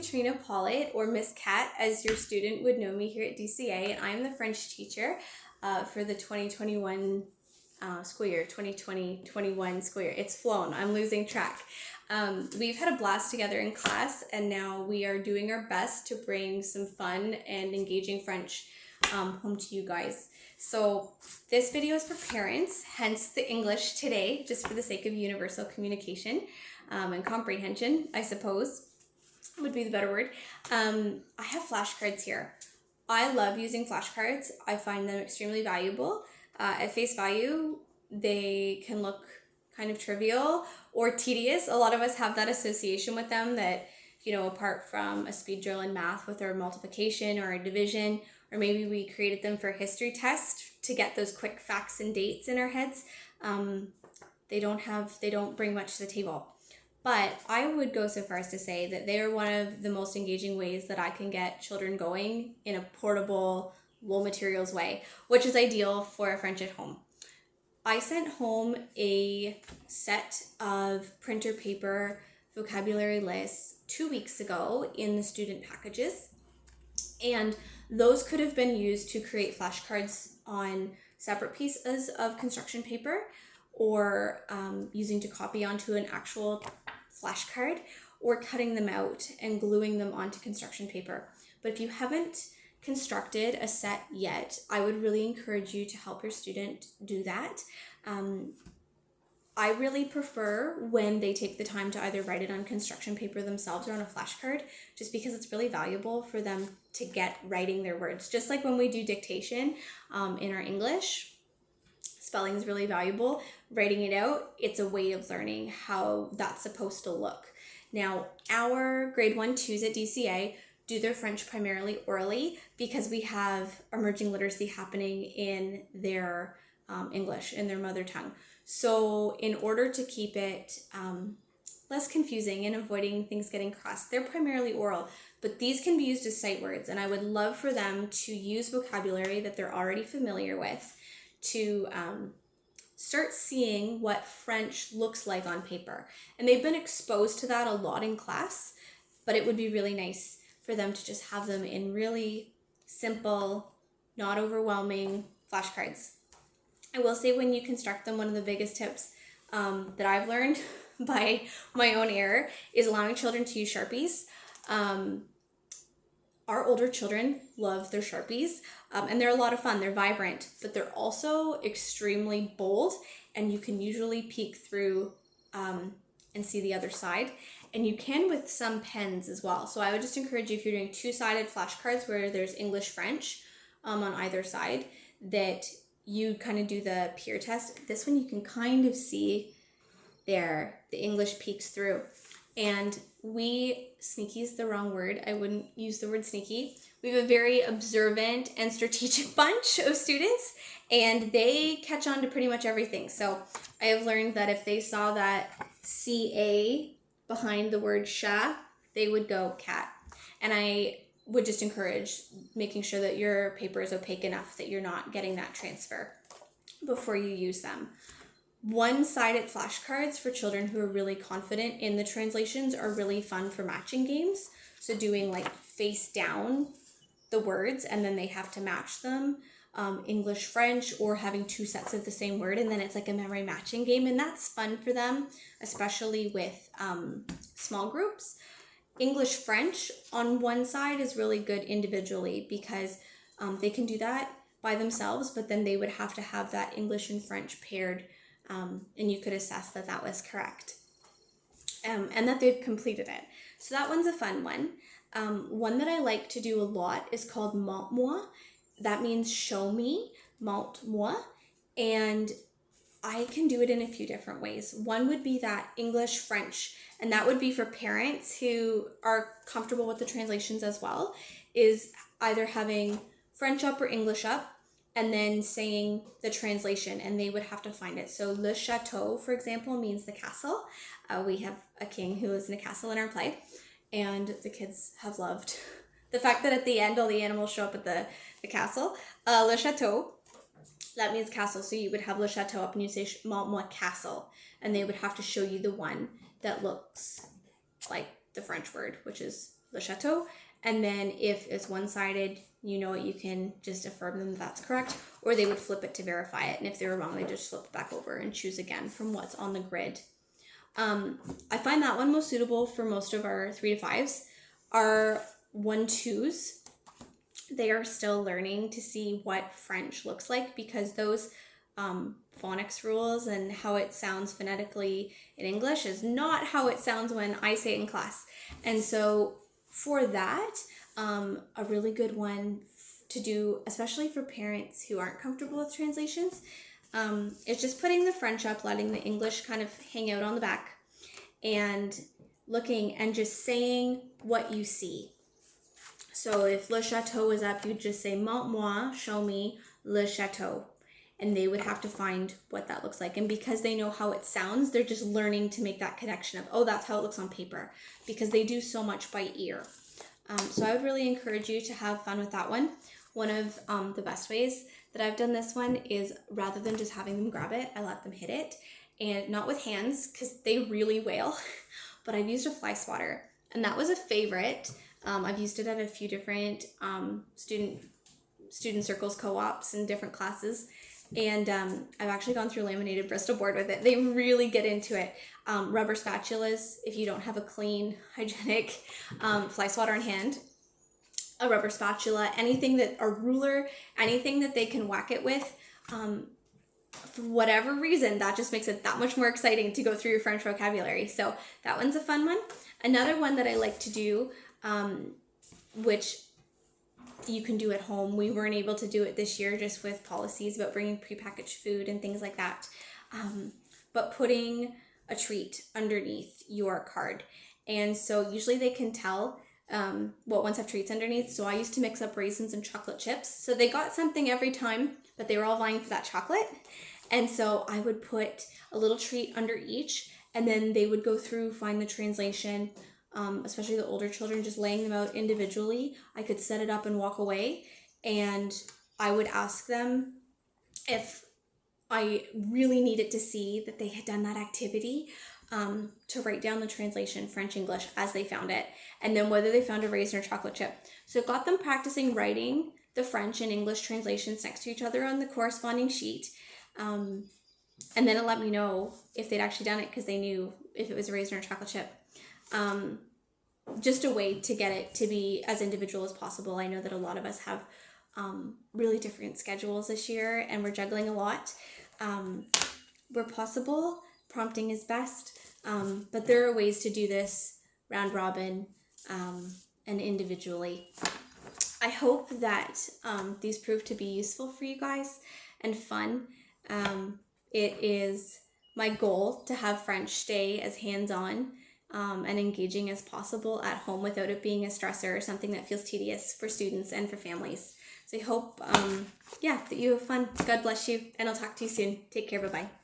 Katrina Pollitt, or Miss Cat, as your student would know me here at DCA, and I'm the French teacher for the 2021 school year, 2020-21 school year. It's flown. I'm losing track. We've had a blast together in class, and now we are doing our best to bring some fun and engaging French home to you guys. So this video is for parents, hence the English today, just for the sake of universal communication and comprehension, I suppose would be the better word. I have flashcards here. I love using flashcards. I find them extremely valuable. At face value, they can look kind of trivial or tedious. A lot of us have that association with them that, you know, apart from a speed drill in math with our multiplication or a division, or maybe we created them for a history test to get those quick facts and dates in our heads, they don't bring much to the table. But I would go so far as to say that they are one of the most engaging ways that I can get children going in a portable, low materials way, which is ideal for a French at home. I sent home a set of printer paper vocabulary lists 2 weeks ago in the student packages, and those could have been used to create flashcards on separate pieces of construction paper, or using to copy onto an actual flashcard, or cutting them out and gluing them onto construction paper. But if you haven't constructed a set yet, I would really encourage you to help your student do that. I really prefer when they take the time to either write it on construction paper themselves or on a flashcard, just because it's really valuable for them to get writing their words. Just like when we do dictation in our English, spelling is really valuable. Writing it out, it's a way of learning how that's supposed to look. Now, our grade 1-2s at DCA do their French primarily orally because we have emerging literacy happening in their English, in their mother tongue. So in order to keep it less confusing and avoiding things getting crossed, they're primarily oral, but these can be used as sight words, and I would love for them to use vocabulary that they're already familiar with to start seeing what French looks like on paper. And they've been exposed to that a lot in class, but it would be really nice for them to just have them in really simple, not overwhelming flashcards. I will say, when you construct them, one of the biggest tips that I've learned by my own error is allowing children to use Sharpies. Our older children love their Sharpies, and they're a lot of fun. They're vibrant, but they're also extremely bold, and you can usually peek through and see the other side. And you can with some pens as well. So I would just encourage you, if you're doing two-sided flashcards where there's English-French on either side, that you kind of do the peer test. This one you can kind of see there, the English peeks through. And sneaky is the wrong word. I wouldn't use the word sneaky. We have a very observant and strategic bunch of students, and they catch on to pretty much everything. So I have learned that if they saw that CA behind the word chat, they would go cat. And I would just encourage making sure that your paper is opaque enough that you're not getting that transfer before you use them. One-sided flashcards for children who are really confident in the translations are really fun for matching games. So doing like face down the words, and then they have to match them, English, French, or having two sets of the same word, and then it's like a memory matching game, and that's fun for them, especially with small groups. English, French on one side is really good individually because they can do that by themselves, but then they would have to have that English and French paired, and you could assess that that was correct and that they've completed it. So that one's a fun one. One that I like to do a lot is called montre-moi. That means show me, montre-moi, and I can do it in a few different ways. One would be that English, French, and that would be for parents who are comfortable with the translations as well, is either having French up or English up, and then saying the translation, and they would have to find it. So le chateau, for example, means the castle. We have a king who lives in a castle in our play, and the kids have loved the fact that at the end all the animals show up at the castle. Le chateau, that means castle, so you would have le chateau up and you say montre-moi castle, and they would have to show you the one that looks like the French word, which is le chateau. And then if it's one-sided, you know, you can just affirm them that's correct, or they would flip it to verify it. And if they were wrong, they just flip it back over and choose again from what's on the grid. I find that one most suitable for most of our 3 to 5s. Our 1-2s, they are still learning to see what French looks like, because those phonics rules and how it sounds phonetically in English is not how it sounds when I say it in class. And so for that, a really good one to do, especially for parents who aren't comfortable with translations, is just putting the French up, letting the English kind of hang out on the back, and looking and just saying what you see. So if le chateau is up, you just say, montre-moi, show me le chateau. And they would have to find what that looks like. And because they know how it sounds, they're just learning to make that connection of, oh, that's how it looks on paper, because they do so much by ear. So I would really encourage you to have fun with that one. One of the best ways that I've done this one is, rather than just having them grab it, I let them hit it. And not with hands, because they really wail, but I've used a fly swatter. And that was a favorite. I've used it at a few different student circles, co-ops, and different classes. And I've actually gone through laminated Bristol board with it. They really get into it. Rubber spatulas, if you don't have a clean, hygienic fly swatter in hand, a rubber spatula, anything that, a ruler, anything that they can whack it with, for whatever reason, that just makes it that much more exciting to go through your French vocabulary. So that one's a fun one. Another one that I like to do, which you can do at home. We weren't able to do it this year just with policies about bringing prepackaged food and things like that. But putting a treat underneath your card. And so usually they can tell what ones have treats underneath. So I used to mix up raisins and chocolate chips. So they got something every time, but they were all vying for that chocolate. And so I would put a little treat under each, and then they would go through, find the translation, especially the older children, just laying them out individually. I could set it up and walk away, and I would ask them if I really needed to see that they had done that activity, to write down the translation, French, English, as they found it, and then whether they found a raisin or chocolate chip. So it got them practicing writing the French and English translations next to each other on the corresponding sheet. And then it let me know if they'd actually done it, because they knew if it was a raisin or a chocolate chip. Just a way to get it to be as individual as possible. I know that a lot of us have really different schedules this year, and we're juggling a lot. Where possible, prompting is best, but there are ways to do this round robin and individually. I hope that these prove to be useful for you guys and fun. It is my goal to have French stay as hands-on and engaging as possible at home without it being a stressor or something that feels tedious for students and for families. So I hope, that you have fun. God bless you, and I'll talk to you soon. Take care. Bye-bye.